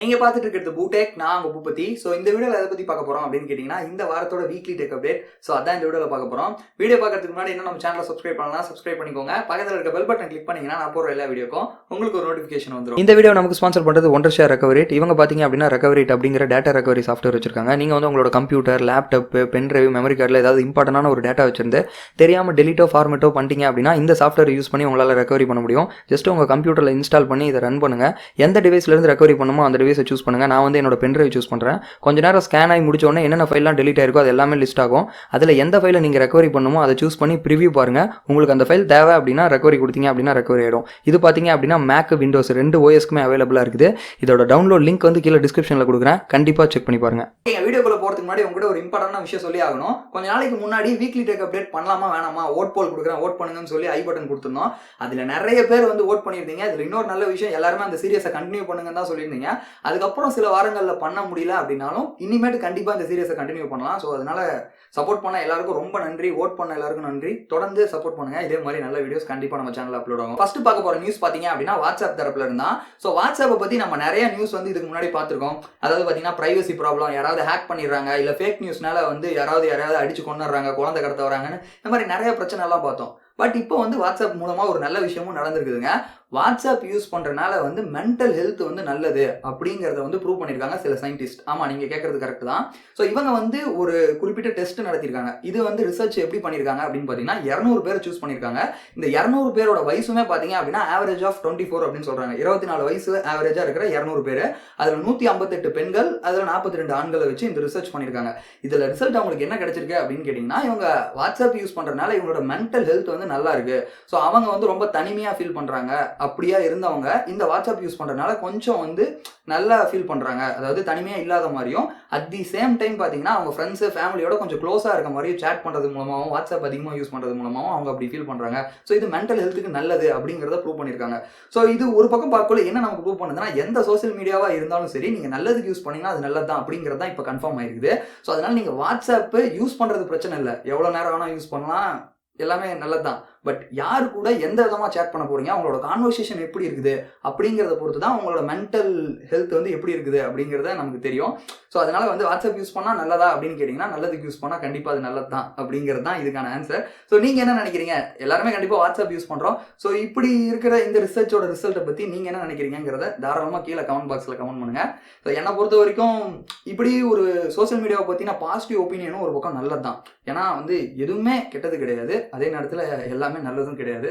நீங்க பார்த்துட்டு இருக்கிறது பூடெக். நான் உங்க பூபதி. ஸோ இந்த வீடியோவில் எதை பற்றி பார்க்க போறோம் அப்படின்னு கேட்டிங்கன்னா, இந்த வாரத்தோட வீக்லி டெக் அப்டேட். ஸோ அதான் இந்த வீடியோவில் பார்க்க போறோம். வீடியோ பார்க்கறதுக்கு முன்னாடி இன்னும் நம்ம சேனலை சப்ஸ்கிரைப் பண்ணலாம், சப்ஸ்கிரைப் பண்ணிக்கோங்க. பக்கத்தில் இருக்க பெல் பட்டன் கிளிக் பண்ணீங்கன்னா நான் போகிற எல்லா வீடியோக்கும் உங்களுக்கு ஒரு நோட்டிஃபிகேஷன் வந்துடும். இந்த வீடியோ நமக்கு ஸ்பான்சர் பண்ணுறது ஒண்டர் ஷேர் ரெக்கவரேட். இவங்க பார்த்தீங்க அப்படின்னா ரெக்கவரேட் அப்படிங்கிற டேட்டா ரெக்கவரி சாஃப்ட்வேர் வச்சிருக்காங்க. நீங்கள் வந்து உங்களோட computer, laptop, pen drive, memory கார்டில் ஏதாவது இம்பார்ட்டன்டான ஒரு டேட்டா வச்சிருந்து தெரியாமல் டெலிட்டோ ஃபார்மேட்டோ பண்ணிட்டீங்க அப்படின்னா இந்த சாஃப்ட்வேர் யூஸ் பண்ணி உங்களால் ரெக்கவரி பண்ண முடியும். ஜஸ்ட் உங்கள் கம்ப்யூட்டரில் இன்ஸ்டால் பண்ணி இதை ரன் பண்ணுங்கள். எந்த டிவைஸ்லேருந்து ரெக்கவரி பண்ணுமோ அந்த டிவைஸை சூஸ் பண்ணுங்கள். நான் வந்து என்னோட பென் டிரைவ் சூஸ் பண்ணுறேன். கொஞ்ச நேரம் ஸ்கேன் ஆகி முடிச்சோடனே என்னென்ன ஃபைல்லாம் டெலிட் ஆயிருக்கோ அது எல்லாமே லிஸ்ட் ஆகும். அதில் எந்த ஃபைலை நீங்கள் ரெக்கவரி பண்ணுமோ அதை சூஸ் பண்ணி ப்ரிவியூ பாருங்கள். உங்களுக்கு அந்த ஃபைல் தேவை அப்படின்னா ரெக்கவரி கொடுத்தீங்க அப்படின்னா ரெக்கவரி ஆகிடும். இது பார்த்தீங்க அப்படின்னா மேக், விண்டோஸ் ரெண்டு ஓஎஸ்க்குமே அவைலபிளாக இருக்குது. இதோட டவுன்லோட் லிங்க் வந்து கீழே டிஸ்கிரிப்ஷனில் கொடுக்குறேன். கண்டிப்பாக செக் பண்ணி பாருங்க. வீடியோக்குள்ள போகிறதுக்கு முன்னாடி உங்கள்கிட்ட ஒரு இம்பார்ட்டன்டான விஷயம் சொல்லி ஆகணும். கொஞ்ச நாளைக்கு முன்னாடி வீக்லி டெக் அப்டேட் பண்ணலாமா வேணாமா, ஓட் போல் கொடுக்குறேன், ஓட் பண்ணுங்கன்னு சொல்லி ஐ பட்டன் கொடுத்துருந்தோம். அதில் நிறைய பேர் வந்து ஓட் பண்ணியிருந்தீங்க. இதில் இன்னொரு நல்ல விஷயம், எல்லாருமே அந்த சீரியஸை கண்டினியூ பண்ணுங்கன்னு தான் சொல்லியிருந்தீங்க. அதுக்கப்புறம் சில வாரங்களில் பண்ண முடியல அப்படின்னாலும் இனிமேட்டு கண்டிப்பாக இந்த சீரியஸை கண்டினியூ பண்ணலாம். ஸோ அதனால சப்போர்ட் பண்ண எல்லாருக்கும் ரொம்ப நன்றி, ஓட் பண்ண எல்லாருக்கும் நன்றி. தொடர்ந்து சப்போர்ட் பண்ணுங்க. இதே மாதிரி நல்ல வீடியோஸ் கண்டிப்பாக நம்ம சேனல் அப்லோட் ஆகும். ஃபர்ஸ்ட் பார்க்க போகிற நியூஸ் பார்த்தீங்க அப்படின்னா வாட்ஸ்அப் தரப்புல இருந்தா. ஸோ வாட்ஸ்அப்பை பற்றி நம்ம நிறைய நியூஸ் வந்து இதுக்கு முன்னாடி பார்த்துருக்கோம். அதாவது பார்த்தீங்கன்னா பிரைவசி ப்ராப்ளம், யாராவது ஹேக் பண்ணிடுறாங்க, இல்லை ஃபேக் நியூஸ்னால வந்து யாராவது அடிச்சு கொண்டுறாங்க, குழந்தை கடத்த வராங்கன்னு இந்த மாதிரி நிறைய பிரச்சனை எல்லாம் பார்த்தோம். பட் இப்போ வந்து வாட்ஸ்அப் மூலமா ஒரு நல்ல விஷயமும் நடந்திருக்குதுங்க. வாட்ஸ்அப் யூஸ் பண்றதுனால வந்து மென்டல் ஹெல்த் வந்து நல்லது அப்படிங்கிறத வந்து ப்ரூவ் பண்ணியிருக்காங்க சில சயின்டிஸ்ட். ஆமா, நீங்க கேட்கறது கரெக்ட் தான். ஸோ இவங்க வந்து ஒரு குறிப்பிட்ட டெஸ்ட் நடத்திருக்காங்க. இது வந்து ரிசர்ச் எப்படி பண்ணியிருக்காங்க அப்படின்னு பார்த்தீங்கன்னா 200 பேரை சூஸ் பண்ணியிருக்காங்க. இந்த 200 பேரோட வயசுமே பார்த்தீங்க அப்படின்னா ஆவரேஜ் ஆஃப் 24 அப்படின்னு சொல்றாங்க. 24 வயசு ஆவரேஜா இருக்கிற 200 பேர், அதில் 158 பெண்கள், அதில் 42 ஆண்களை வச்சு இந்த ரிசர்ச் பண்ணியிருக்காங்க. இதில் ரிசல்ட் அவங்களுக்கு என்ன கிடைச்சிருக்கு அப்படின்னு கேட்டிங்கன்னா, இவங்க வாட்ஸ்அப் யூஸ் பண்றதுனால இவங்களோட மென்டல் ஹெல்த் வந்து நல்லா இருக்கு. ஸோ அவங்க வந்து ரொம்ப தனிமையாக ஃபீல் பண்றாங்க. அப்படியா இருந்தவங்க இந்த வாட்ஸ்அப் யூஸ் பண்றதுனால கொஞ்சம் வந்து நல்லா ஃபீல் பண்றாங்க. அதாவது தனிமையா இல்லாத மாதிரியும், அட் தி சேம் டைம் பாத்தீங்கன்னா அவங்க ஃப்ரெண்ட்ஸ், ஃபேமிலியோட கொஞ்சம் க்ளோஸா இருக்க மாதிரியும் சேட் பண்றது மூலமாகவும், வாட்ஸ்அப் அதிகமாக யூஸ் பண்றது மூலமாகவும் அவங்க அப்படி ஃபீல் பண்றாங்க. ஸோ இது மென்டல் ஹெல்த்துக்கு நல்லது அப்படிங்கிறத ப்ரூவ் பண்ணியிருக்காங்க. ஸோ இது ஒரு பக்கம் பார்க்கல என்ன நமக்கு ப்ரூவ் பண்ணுதுன்னா, எந்த சோசியல் மீடியாவா இருந்தாலும் சரி, நீங்க நல்லதுக்கு யூஸ் பண்ணீங்கன்னா அது நல்லது தான் அப்படிங்கிறது தான் இப்போ கன்ஃபார்ம் ஆயிருக்குது. ஸோ அதனால நீங்க வாட்ஸ்அப் யூஸ் பண்றது பிரச்சனை இல்லை, எவ்வளவு நேரம் வேணா யூஸ் பண்ணலாம், எல்லாமே நல்லது தான். பட் யாரு கூட எந்த விதமா சேட் பண்ண போறீங்க, அவங்களோட கான்வர்சேஷன் எப்படி இருக்குது அப்படிங்கிறத பொறுத்து தான் உங்களோட மென்டல் ஹெல்த் வந்து எப்படி இருக்குது அப்படிங்கிறத நமக்கு தெரியும். ஸோ அதனால வந்து வாட்ஸ்அப் யூஸ் பண்ணா நல்லதா அப்படின்னு கேட்டீங்கன்னா, நல்லதுக்கு யூஸ் பண்ணா கண்டிப்பா அது நல்லது தான் அப்படிங்கிறது தான் இதுக்கான ஆன்சர். ஸோ நீங்க என்ன நினைக்கிறீங்க? எல்லாருமே கண்டிப்பா வாட்ஸ்அப் யூஸ் பண்றோம். ஸோ இப்படி இருக்கிற இந்த ரிசர்ச்சோட ரிசல்ட்டை பத்தி நீங்க என்ன நினைக்கிறீங்கிறத தாராளமா கீழே கமெண்ட் பாக்ஸ்ல கமெண்ட் பண்ணுங்க. ஸோ என்னை பொறுத்த வரைக்கும் இப்படி ஒரு சோசியல் மீடியாவை பத்தின பாசிட்டிவ் ஒப்பீனியனும் ஒரு பக்கம் நல்லது தான். ஏன்னா வந்து எதுவுமே கெட்டது கிடையாது, அதே நேரத்தில் எல்லாமே நல்லதும் கிடையாது.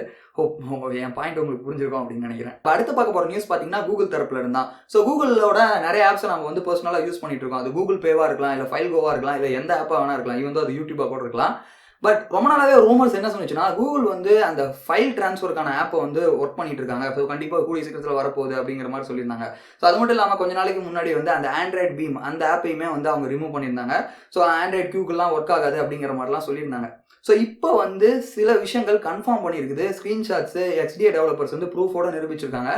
என் பாயிண்ட் உங்களுக்கு புரிஞ்சிருக்கும் அப்படின்னு நினைக்கிறேன். இப்போ அடுத்து பார்க்க போற நியூஸ் பார்த்தீங்கன்னா கூகுள் தரப்புல இருந்தா. ஸோ கூகுளோட நிறைய ஆப்ஸ் நம்ம வந்து பர்சனலாக யூஸ் பண்ணிட்டு இருக்கோம். அது கூகுள் பேவா இருக்கலாம், இல்லை ஃபைல் கோவா இருக்கலாம், இல்லை எந்த ஆப்பா வேணா இருக்கலாம், ஈவன் அது யூடியூபா கூட இருக்கலாம். பட் ரொம்ப நாளாவே ரூமர்ஸ் என்ன சொன்னிச்சுன்னா, கூகுள் வந்து அந்த ஃபைல் டிரான்ஸ்ஃபருக்கான ஆப்பை வந்து ஒர்க் பண்ணிட்டு இருக்காங்க. ஸோ கண்டிப்பாக கூடிய சீக்கிரத்தில் வரப்போகுது அப்படிங்கிற மாதிரி சொல்லியிருந்தாங்க. ஸோ அது மட்டும் இல்லாமல் கொஞ்ச நாளைக்கு முன்னாடி வந்து அந்த ஆண்ட்ராய்ட் பீம் அந்த ஆப்பையுமே வந்து அவங்க ரிமூவ் பண்ணியிருந்தாங்க. ஸோ ஆண்ட்ராய்ட் கியூக்கெல்லாம் ஒர்க் ஆகாது அப்படிங்கிற மாதிரிலாம் சொல்லியிருந்தாங்க. ஸோ இப்போ வந்து சில விஷயங்கள் கன்ஃபார்ம் பண்ணியிருக்குது. ஸ்க்ரீன்ஷாட்ஸு XDA டெவலப்பர்ஸ் வந்து ப்ரூஃபோட நிரூபிச்சிருக்காங்க.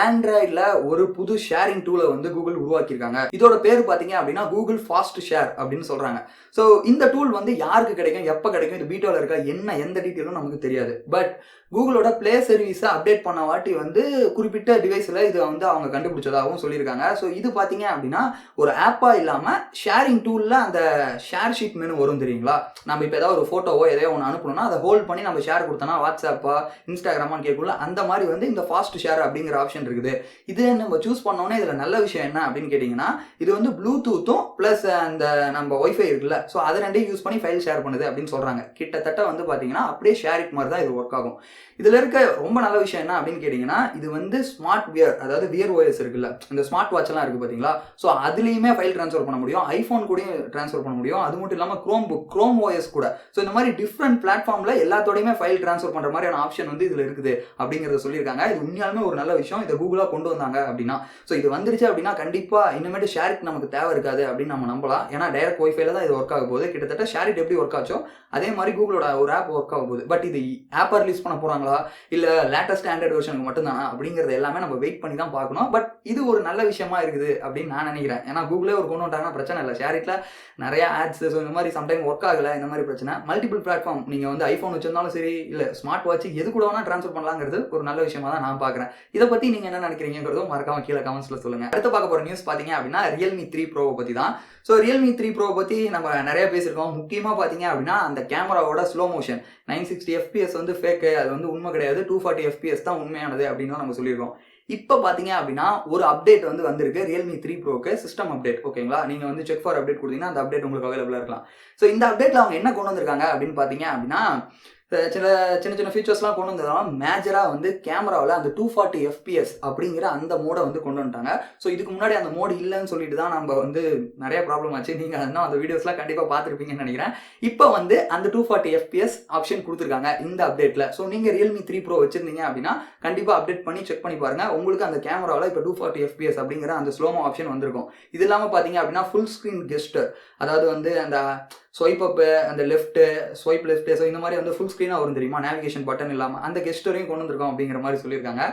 ஆண்ட்ராய்டில் ஒரு புது ஷேரிங் டூலை வந்து கூகுள் உருவாக்கியிருக்காங்க. இதோட பேர் பார்த்தீங்க அப்படின்னா கூகுள் ஃபாஸ்ட் ஷேர் அப்படின்னு சொல்கிறாங்க. ஸோ இந்த டூல் வந்து யாருக்கு கிடைக்கும், எப்போ கிடைக்கும், இது பீட்டாவில் இருக்கா, எந்த டீட்டெயிலும் நமக்கு தெரியாது. பட் கூகுளோட பிளே சர்வீஸை அப்டேட் பண்ண வாட்டி வந்து குறிப்பிட்ட டிவைஸில் இதை வந்து அவங்க கண்டுபிடிச்சதாகவும் சொல்லியிருக்காங்க. ஸோ இது பார்த்தீங்க அப்படின்னா ஒரு ஆப்பாக இல்லாமல் ஷேரிங் டூலில் அந்த ஷேர் ஷீட் மெனு வரும் தெரியுங்களா. நம்ம இப்போ ஏதாவது ஒரு ஃபோட்டோவோ எதையோ ஒன்று அனுப்பணும்னா அதை ஹோல்ட் பண்ணி நம்ம ஷேர் கொடுத்தோம்னா வாட்ஸ்அப்பா, இன்ஸ்டாகிராமான்னு கேட்கல, அந்த மாதிரி வந்து இந்த ஃபாஸ்ட் ஷேர் அப்படிங்கிற ஆப்ஷன் இருக்குது. இது நம்ம சூஸ் பண்ணோன்னே இதில் நல்ல விஷயம் என்ன அப்படின்னு கேட்டிங்கன்னா, இது வந்து ப்ளூடூத்தும் ப்ளஸ் அந்த நம்ம ஒய்ஃபை இருக்குல்ல, ஸோ அதை ரெண்டையும் யூஸ் பண்ணி ஃபைல் ஷேர் பண்ணுது அப்படின்னு சொல்கிறாங்க. கிட்டத்தட்ட வந்து பார்த்தீங்கன்னா அப்படியே ஷேரிட் மாதிரி தான் இது ஒர்க் ஆகும். இதில் இருக்க ரொம்ப நல்ல விஷயம் என்ன அப்படின்னு கேட்டிங்கன்னா, இது வந்து ஸ்மார்ட் வியர், அதாவது வியர் ஓஎஸ் இருக்குல்ல, இந்த ஸ்மார்ட் வாட்ச்லாம் இருக்குது பார்த்தீங்களா, ஸோ அதுலேயுமே ஃபைல் ட்ரான்ஸ்ஃபர் பண்ண முடியும், ஐஃபோன் கூடயும் ட்ரான்ஸ்ஃபர் பண்ண முடியும். அது மட்டும் இல்லாமல் க்ரோம் ஓஎஸ் கூட. ஸோ இந்த மாதிரி டிஃப்ரெண்ட் பிளாட்ஃபார்மில் எல்லாத்தோடையுமே ஃபைல் ட்ரான்ஸ்ஃபர் பண்ணுற மாதிரியான ஆப்ஷன் வந்து இதில் இருக்குது அப்படிங்கிறத சொல்லியிருக்காங்க. இது உண்மையாலுமே ஒரு நல்ல விஷயம். இதை கூகுளாக கொண்டு வந்தாங்க அப்படின்னா, ஸோ இது வந்துருச்சு அப்படின்னா கண்டிப்பாக இன்னமேட்டு ஷேரிட் நமக்கு தேவை இருக்காது அப்படின்னு நம்ம நம்பலாம். ஏன்னா டைரக்ட் ஒய்ஃபைல தான் இது ஒர்க் ஆக போகுது. கிட்டத்தட்ட ஷேரிட் எப்படி ஒர்க் ஆச்சோ அதே மாதிரி கூகுளோட ஒரு ஆப் ஒர்க் ஆக போகுது. பட் இது ஆப்பை ரிலீஸ் பண்ண போகிறாங்களா, இல்லை லேட்டஸ்ட் ஆண்ட்ராய்டு வெர்ஷனுக்கு மட்டும்தானா அப்படிங்கிறது எல்லாமே நம்ம வெயிட் பண்ணி தான் பார்க்கணும். பட் இது ஒரு நல்ல விஷயமா இருக்குது அப்படின்னு நான் நினைக்கிறேன். ஏன்னா கூகுளே ஒரு கொண்டு வந்துட்டாங்கன்னா பிரச்சனை இல்லை. ஷேரிட்ல நிறைய ஆட்ஸ், ஸோ இந்த மாதிரி சம்டைம் ஒர்க் ஆகலை, இந்த மாதிரி பிரச்சனை. மல்டிபிள் பிளாட்ஃபார்ம் நீங்கள் வந்து ஐஃபோன் வச்சிருந்தாலும் சரி இல்லை ஸ்மார்ட் வாட்ச் எது கூட வேணால் ட்ரான்ஸ்ஃபர் பண்ணலாங்கிறது ஒரு நல்ல விஷயமா தான் நான் பார்க்குறேன். இதை பற்றி நீங்கள் என்ன நினைக்கிறீங்கிறதும் மறக்காம கீழே கமெண்ட்ஸில் சொல்லுங்கள். அடுத்து பார்க்க போகிற நியூஸ் பார்த்தீங்க அப்படின்னா Realme 3 Pro பற்றி தான். ஸோ Realme 3 Pro பற்றி நம்ம நிறைய பேசியிருக்கோம். முக்கியமாக பார்த்தீங்க அப்படின்னா அந்த கேமராவோட ஸ்லோ மோஷன் 960 FPS வந்து ஃபேக்கு, அது வந்து உண்மை கிடையாது, 240 FPS தான் உண்மையானது அப்படின்னு நம்ம சொல்லியிருக்கோம். இப்போ பார்த்தீங்க அப்படின்னா ஒரு அப்டேட் வந்து வந்திருக்கு Realme 3 Proக்கு, சிஸ்டம் அப்டேட். ஓகேங்களா, நீங்கள் வந்து செக் ஃபார் அப்டேட் கொடுத்தீங்கன்னா அந்த அப்டேட் உங்களுக்கு அவைலபிளாக இருக்கலாம். ஸோ இந்த அப்டேட்டில் அவங்க என்ன கொண்டு வந்திருக்காங்க அப்படின்னு பார்த்தீங்க அப்படின்னா சின்ன ஃபீச்சர்ஸ்லாம் கொண்டு வந்ததாலும் மேஜராக வந்து கேமராவில் அந்த 240 FPS அப்படிங்கிற அந்த மோடை வந்து கொண்டு வந்துட்டாங்க. ஸோ இதுக்கு முன்னாடி அந்த மோடு இல்லைன்னு சொல்லிட்டு தான் நம்ம வந்து நிறைய ப்ராப்ளம் ஆச்சு. நீங்கள் இன்னும் அந்த வீடியோஸ்லாம் கண்டிப்பாக பார்த்துருப்பீங்கன்னு நினைக்கிறேன். இப்போ வந்து அந்த 240 FPS ஆப்ஷன் கொடுத்துருக்காங்க இந்த அப்டேட்டில். ஸோ நீங்கள் Realme 3 Pro வச்சிருந்தீங்க அப்படின்னா கண்டிப்பாக அப்டேட் பண்ணி செக் பண்ணி பாருங்கள். உங்களுக்கு அந்த கேமராவில் இப்போ 240 FPS அப்படிங்கிற அந்த ஸ்லோமோ ஆப்ஷன் வந்திருக்கும். இது இல்லாமல் பார்த்தீங்க அப்படின்னா ஃபுல் ஸ்க்ரீன் கெஸ்டர், அதாவது வந்து அந்த ஸ்வைப் அப்பு, அந்த லெஃப்ட்டு ஸ்வைப் லெஃப்ட், ஸோ இந்த மாதிரி வந்து ஃபுல் ஸ்க்ரீனாக வரும் தெரியுமா, நேவிகேஷன் பட்டன் இல்லாமல் அந்த கெஸ்டரையும் கொண்டு வந்திருக்கோம் அப்படிங்கிற மாதிரி சொல்லியிருக்காங்க.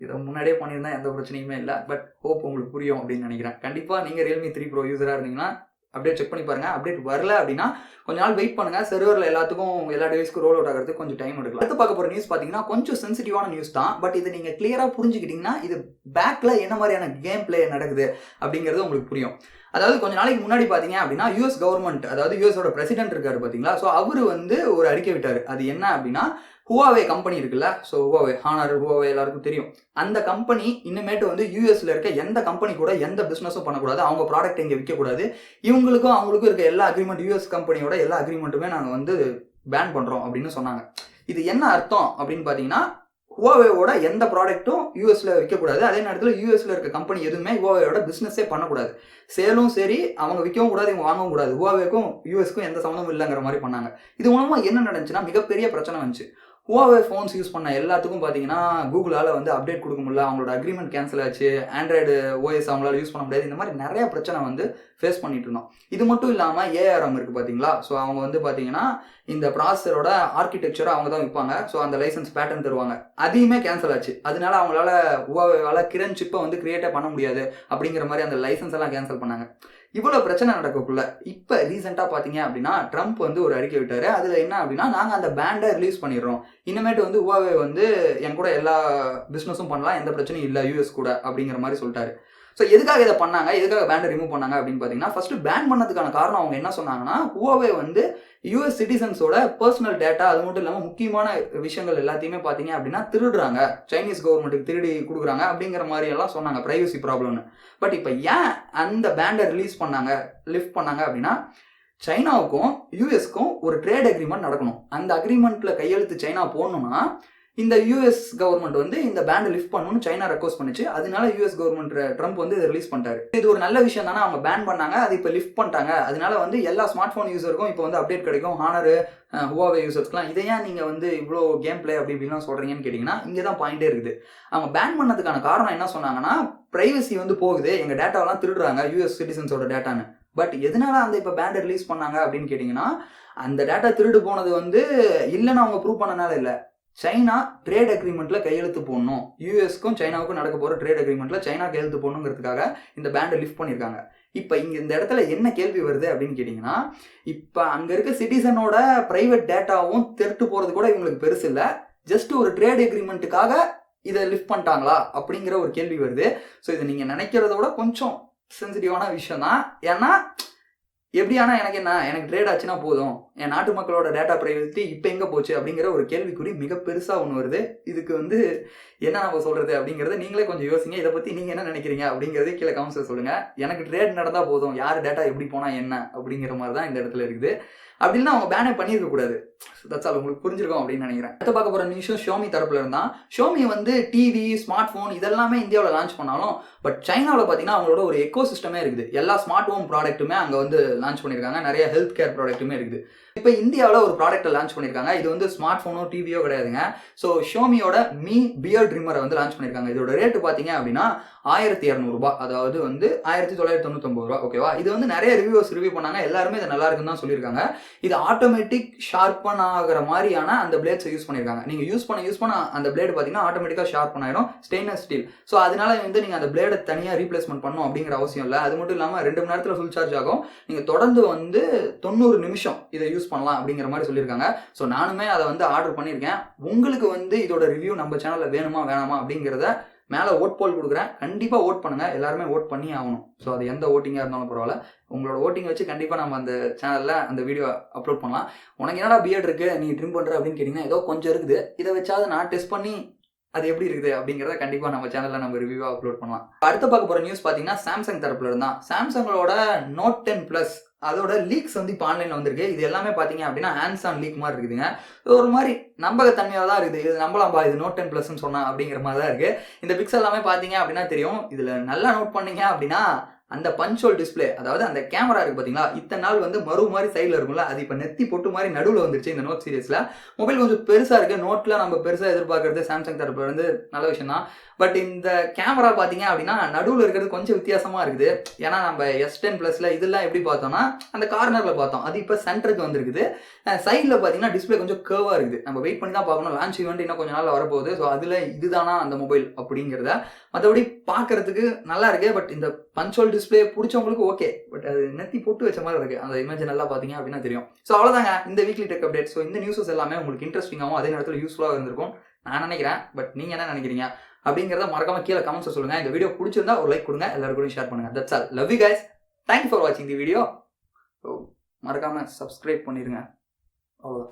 இதை முன்னாடியே பண்ணியிருந்தா எந்த பிரச்சனையுமே இல்லை. பட் ஹோப் உங்களுக்கு புரியும் அப்படின்னு நினைக்கிறேன். கண்டிப்பாக நீங்கள் Realme 3 Pro யூஸராக இருந்தீங்கன்னா அப்டேட் செக் பண்ணி பாருங்கள். அப்டேட் வரல அப்படின்னா கொஞ்ச நாள் வெயிட் பண்ணுங்கள். சர்வரில் எல்லாத்துக்கும் எல்லா டிவைஸ்க்கும் ரோல் அவுட் ஆகிறதுக்கு கொஞ்சம் டைம் எடுக்கலாம். அடுத்து பார்க்க போகிற நியூஸ் பார்த்தீங்கன்னா கொஞ்சம் சென்சிட்டிவான நியூஸ் தான். பட் இது நீங்கள் கிளியராக புரிஞ்சுக்கிட்டீங்கன்னா இது பேக்கில் என்ன மாதிரியான கேம் பிளே நடக்குது அப்படிங்கிறது உங்களுக்கு புரியும். அதாவது கொஞ்ச நாளைக்கு முன்னாடி பார்த்தீங்க அப்படின்னா US கவர்மெண்ட், அதாவது யூஎஸோட பிரசிடென்ட் இருக்காரு பார்த்தீங்களா, ஸோ அவர் வந்து ஒரு அறிக்கை விட்டார். அது என்ன அப்படின்னா Huawei கம்பெனி இருக்குல்ல, ஸோ Huawei, ஹானர், Huawei எல்லாருக்கும் தெரியும். அந்த கம்பெனி இனிமேட்டு வந்து யூஎஸ்ல இருக்க எந்த கம்பெனி கூட எந்த பிஸ்னஸும் பண்ணக்கூடாது, அவங்க ப்ராடக்ட் இங்கே விற்கக்கூடாது. இவங்களுக்கும் அவங்களுக்கும் இருக்க எல்லா அக்ரிமெண்ட், யூஎஸ் கம்பெனியோட எல்லா அக்ரிமெண்ட்டுமே நாங்கள் வந்து பேன் பண்ணுறோம் அப்படின்னு சொன்னாங்க. இது என்ன அர்த்தம் அப்படின்னு பார்த்தீங்கன்னா Huaweiயோட எந்த ப்ராடக்ட்டும் யூஎஸ்ல விற்கக்கூடாது. அதே நேரத்தில் யூஎஸ்ல இருக்க கம்பெனி எதுவுமே Huaweiயோட பிஸ்னஸே பண்ணக்கூடாது. சேலும் சரி, அவங்க விற்கவும் கூடாது, இவங்க வாங்கவும் கூடாது. Huaweiக்கும் யூஎஸ்க்கும் எந்த சம்மந்தமும் இல்லைங்கிற மாதிரி பண்ணாங்க. இது மூலமாக என்ன நடந்துச்சுன்னா மிகப்பெரிய பிரச்சனை வந்துச்சு. Huawei ஃபோன்ஸ் யூஸ் பண்ண எல்லாத்துக்கும் பார்த்தீங்கன்னா கூகுளால் வந்து அப்டேட் கொடுக்க முடியல, அவங்களோட அக்ரிமெண்ட் கேன்சல் ஆச்சு, ஆண்ட்ராய்டு OS அவங்களால யூஸ் பண்ண முடியாது. இந்த மாதிரி நிறைய பிரச்சனை வந்து ஃபேஸ் பண்ணிட்டு இருந்தோம். இது மட்டும் இல்லாமல் ARM இருக்குது பார்த்தீங்களா, ஸோ அவங்க வந்து பார்த்தீங்கன்னா இந்த ப்ராசஸரோட ஆர்கிடெக்சரை அவங்க தான் விற்பாங்க. ஸோ அந்த லைசன்ஸ் பேட்டர்ன் தருவாங்க, அதையுமே கேன்சல் ஆச்சு. அதனால அவங்களால Huaweiவால் கிரண் சிப்பை வந்து கிரியேட்டே பண்ண முடியாது அப்படிங்கிற மாதிரி அந்த லைசன்ஸ் எல்லாம் கேன்சல் பண்ணாங்க. இவ்வளோ பிரச்சனை நடக்கக்குள்ள இப்போ ரீசெண்டாக பார்த்தீங்க அப்படின்னா ட்ரம்ப் வந்து ஒரு அறிக்கை விட்டார். அதில் என்ன அப்படின்னா நாங்கள் அந்த பேண்டை ரிலீஸ் பண்ணிடுறோம், இனிமேட்டு வந்து Huawei வந்து என் கூட எல்லா பிஸ்னஸும் பண்ணலாம், எந்த பிரச்சனையும் இல்லை யூஎஸ் கூட அப்படிங்கிற மாதிரி சொல்லிட்டாரு. ஸோ எதுக்காக இதை பண்ணாங்க, எதுக்காக பேண்டை ரிமூவ் பண்ணாங்க அப்படின்னு பார்த்தீங்கன்னா ஃபர்ஸ்ட் பேன் பண்ணதுக்கான காரணம் அவங்க என்ன சொன்னாங்கன்னா Huawei வந்து யூஎஸ் சிட்டிசன்ஸோட பர்சனல் டேட்டா, அது மட்டும் இல்லாமல் முக்கியமான விஷயங்கள் எல்லாத்தையுமே பார்த்தீங்க அப்படின்னா திருடுறாங்க, சைனீஸ் கவர்மெண்ட்டுக்கு திருடி கொடுக்குறாங்க அப்படிங்கிற மாதிரி எல்லாம் சொன்னாங்க, பிரைவசி ப்ராப்ளம்னு. பட் இப்போ ஏன் அந்த பேண்டை லிஃப்ட் பண்ணாங்க அப்படின்னா சைனாவுக்கும் யூஎஸ்க்கும் ஒரு ட்ரேட் அக்ரிமெண்ட் நடக்கணும். அந்த அக்ரிமெண்ட்டில் கையெழுத்து சைனா போடணும்னா இந்த யூஎஸ் கவர்மெண்ட் வந்து இந்த பேண்டை லிஃப்ட் பண்ணணும்னு சைனா ரெக்வஸ்ட் பண்ணிச்சு. அதனால யூஎஸ் கவர்மெண்ட் ட்ரம்ப் வந்து இதை ரிலீஸ் பண்ணிட்டாரு. இது ஒரு நல்ல விஷயம் தானே, அவங்க பேன் பண்ணாங்க, அது இப்போ லிஃப்ட் பண்ணிட்டாங்க. அதனால வந்து எல்லா ஸ்மார்ட் ஃபோன் யூஸருக்கும் இப்போ வந்து அப்டேட் கிடைக்கும். ஹானர், Huawei யூசர்ஸ்க்குலாம் இதை ஏன் நீங்கள் வந்து இவ்வளோ கேம் பிளே அப்படி இப்படிலாம் சொல்கிறீங்கன்னு கேட்டிங்கன்னா இங்கே தான் பாயிண்டே இருக்குது. அவங்க பேன் பண்ணதுக்கான காரணம் என்ன சொன்னாங்கன்னா பிரைவசி வந்து போகுது, எங்கள் டேட்டாவெல்லாம் திருடுறாங்க யூஎஸ் சிட்டிசன்ஸோட டேட்டான்னு. பட் எதனால அந்த இப்போ பேண்டை ரிலீஸ் பண்ணாங்க அப்படின்னு கேட்டிங்கன்னா அந்த டேட்டா திருடு போனது வந்து இல்லைன்னு அவங்க ப்ரூவ் பண்ணனால இல்லை, சைனா ட்ரேட் அக்ரிமெண்ட்ல கையெழுத்து போடணும், யூஎஸ்க்கும் சைனாவுக்கும் நடக்க போகிற ட்ரேட் அக்ரிமெண்ட்ல சைனா கையெழுத்து போடணுங்கிறதுக்காக இந்த பேண்டை லிஃப்ட் பண்ணியிருக்காங்க. இப்போ இங்கே இந்த இடத்துல என்ன கேள்வி வருது அப்படின்னு கேட்டிங்கன்னா இப்போ அங்கே இருக்க சிட்டிசனோட ப்ரைவேட் டேட்டாவும் திருட்டு போகிறது கூட இவங்களுக்கு பெருசு இல்லை, ஜஸ்ட் ஒரு ட்ரேட் அக்ரிமெண்ட்டுக்காக இதை லிஃப்ட் பண்ணிட்டாங்களா அப்படிங்கிற ஒரு கேள்வி வருது. ஸோ இதை நீங்கள் நினைக்கிறதோட கொஞ்சம் சென்சிட்டிவான விஷயம் தான். ஏன்னா எப்படியானா எனக்கு ட்ரேட் ஆச்சுன்னா போதும், என் நாட்டு மக்களோட டேட்டா பிரைவசி இப்போ எங்கே போச்சு அப்படிங்கிற ஒரு கேள்விக்குறி மிக பெருசாக ஒன்று வருது. இதுக்கு வந்து என்ன நம்ம சொல்கிறது அப்படிங்கிறத நீங்களே கொஞ்சம் யோசிங்க. இதை பற்றி நீங்கள் என்ன நினைக்கிறீங்க அப்படிங்கிறதே கீழே கமெண்ட்ஸில் சொல்லுங்கள். எனக்கு ட்ரேட் நடந்தால் போதும், யார் டேட்டா எப்படி போனால் என்ன அப்படிங்கிற மாதிரி தான் இந்த இடத்துல இருக்குது. அப்படின்னா அவங்க பேனே பண்ணியிருக்க கூடாது. தட்ஸ் ஆல், உங்களுக்கு புரிஞ்சிருக்கும் அப்படின்னு நினைக்கிறேன். அடுத்து பார்க்க போகிற நியூஸும் ஷோமி தரப்புல இருந்தா. ஷோமி வந்து டிவி, ஸ்மார்ட் ஃபோன் இதெல்லாமே இந்தியாவில் லான்ச் பண்ணாலும் பட் சைனாவில் பார்த்தீங்கன்னா அவங்களோட ஒரு எக்கோ சிஸ்டமே இருக்குது. எல்லா ஸ்மார்ட் ஹோம் ப்ராடக்ட்டுமே அங்கே வந்து லான்ச் பண்ணியிருக்காங்க, நிறைய ஹெல்த் கேர் ப்ராடக்ட்டுமே இருக்குது. இப்போ இந்தியாவில் ஒரு ப்ராடக்ட்டை லான்ச் பண்ணியிருக்காங்க. இது வந்து ஸ்மார்ட் ஃபோனோ டிவியோ கிடையாதுங்க. ஸோ ஷோமியோட மீ பியர்ட் ட்ரிம்மரை வந்து லான்ச் பண்ணியிருக்காங்க. இதோட ரேட்டு பார்த்தீங்க அப்படின்னா 1200 அதாவது வந்து 1999 ரூபா. ஓகேவா? இது வந்து நிறைய ரிவ்யூவர்ஸ் ரிவ்யூ பண்ணாங்க, எல்லாருமே இது நல்லா இருக்குன்னு தான் சொல்லியிருக்காங்க. இது ஆட்டோமேட்டிக் ஷார்பன் ஆகிற மாதிரியான அந்த பிளேட்ஸை யூஸ் பண்ணியிருக்காங்க. நீங்க யூஸ் பண்ண அந்த பிளேடு பார்த்தீங்கன்னா ஆட்டோமேட்டிக்கா ஷார்பன் ஆயிடும், ஸ்டெயின்லெஸ் ஸ்டீல். ஸோ அதனால வந்து நீங்க அந்த பிளேடை தனியாக ரீப்ளேஸ்மெண்ட் பண்ணணும் அப்படிங்கிற அவசியம் இல்லை. அது மட்டும் இல்லாமல் 2 மணி நேரத்தில் ஃபுல் சார்ஜ் ஆகும். நீங்க தொடர்ந்து வந்து 90 நிமிஷம் இதை யூஸ் பண்ணலாம் அப்படிங்கிற மாதிரி சொல்லியிருக்காங்க. ஸோ நானுமே அதை வந்து ஆர்டர் பண்ணியிருக்கேன். உங்களுக்கு வந்து இதோட ரிவ்யூ நம்ம சேனலில் வேணுமா வேணாமா அப்படிங்கிறத மேலே ஓட் போல் கொடுக்குறேன். கண்டிப்பாக ஓட் பண்ணுங்க, எல்லாருமே ஓட் பண்ணி ஆகணும். ஸோ அது எந்த ஓட்டிங்காக இருந்தாலும் பரவாயில்ல, உங்களோட ஓட்டிங் வச்சு கண்டிப்பாக நம்ம அந்த சேனலில் அந்த வீடியோ அப்லோட் பண்ணலாம். உனக்கு என்னடா பியர்ட் இருக்கு, நீ ட்ரிம் பண்ணுற அப்படின்னு கேட்டிங்கன்னா ஏதோ கொஞ்சம் இருக்குது, இதை வச்சாவது நான் டெஸ்ட் பண்ணி அது எப்படி இருக்குது அப்படிங்கிறத கண்டிப்பாக நம்ம சேனலில் நம்ம ரிவ்யூவாக அப்லோட் பண்ணலாம். அடுத்து பார்க்க போகிற நியூஸ் பார்த்தீங்கன்னா சாம்சங் தரப்புல இருந்தா. சாம்சங்கோட நோட் 10 ப்ளஸ் அதோட லீக்ஸ் வந்து இப்போ ஆன்லைனில் வந்திருக்கு. இது எல்லாமே பார்த்தீங்க அப்படின்னா ஹேண்ட்ஸ் ஆன் லீக் மாதிரி இருக்குதுங்க. ஒரு மாதிரி நம்பகத்தன்மையாக தான் இருக்குது. இது நம்பலாம்பா, இது நோட் 10 ப்ளஸ்ன்னு சொன்னா அப்படிங்கிற மாதிரி தான் இருக்குது. இந்த பிக்ஸ் எல்லாமே பார்த்தீங்க அப்படின்னா தெரியும். இதில் நல்லா நோட் பண்ணீங்க அப்படின்னா அந்த பஞ்ச்-ஹோல் டிஸ்பிளே, அதாவது அந்த கேமரா இருக்கு பார்த்தீங்களா, இத்தனை நாள் வந்து மறு மாதிரி சைடில் இருக்கும்ல, அது இப்போ நெத்தி பொட்டு மாதிரி நடுவில் வந்துருச்சு இந்த நோட் சீரிஸில். மொபைல் கொஞ்சம் பெருசாக இருக்குது. நோட்டில் நம்ம பெருசாக எதிர்பார்க்கறது சாம்சங் தரப்பு வந்து நல்ல விஷயம் தான். பட் இந்த கேமரா பார்த்தீங்க அப்படின்னா நடுவில் இருக்கிறது கொஞ்சம் வித்தியாசமாக இருக்குது. ஏன்னா நம்ம S10 ப்ளஸில் இதெல்லாம் எப்படி பார்த்தோம்னா அந்த கார்னரில் பார்த்தோம், அது இப்போ சென்டருக்கு வந்துருக்குது. சைடில் பார்த்தீங்கன்னா டிஸ்பிளே கொஞ்சம் கேர்வாக இருக்குது. நம்ம வெயிட் பண்ணி தான் பார்க்கணும், லான்ச் ஈவெண்ட் இன்னும் கொஞ்சம் நாள் வரப்போகுது. ஸோ அதில் இதுதானா அந்த மொபைல் அப்படிங்கிறத மற்றபடி பார்க்கறதுக்கு நல்லா இருக்குது. பட் இந்த பஞ்ச்-ஹோல் டிஸ்பிளே பிடிச்சவங்களுக்கு ஓகே, பட் அது நெத்தி போட்டு வச்ச மாதிரி இருக்குது. அந்த இமேஜ் நல்லா பார்த்தீங்க அப்படின்னா தெரியும். ஸோ அவ்வளோதாங்க இந்த வீக்லி டெக் அப்டேட். ஸோ இந்த நியூஸஸ் எல்லாமே உங்களுக்கு இன்ட்ரெஸ்டிங்காகவும் அதே நேரத்தில் யூஸ்ஃபுல்லாக இருந்திருக்கும் நான் நினைக்கிறேன். பட் நீங்கள் என்ன நினைக்கிறீங்க அப்படிங்கிறத மறக்காம கீழே கமெண்ட்ஸ் சொல்லுங்க. இந்த வீடியோ பிடிச்சிருந்தா ஒரு லைக் கொடுங்க, எல்லாருக்கும் ஷேர் பண்ணுங்க. That's all. Love you guys. Thank you for வாட்சிங் தி வீடியோ. மறக்காம சப்ஸ்கிரைப் பண்ணிருங்க. அவ்வளோதான்.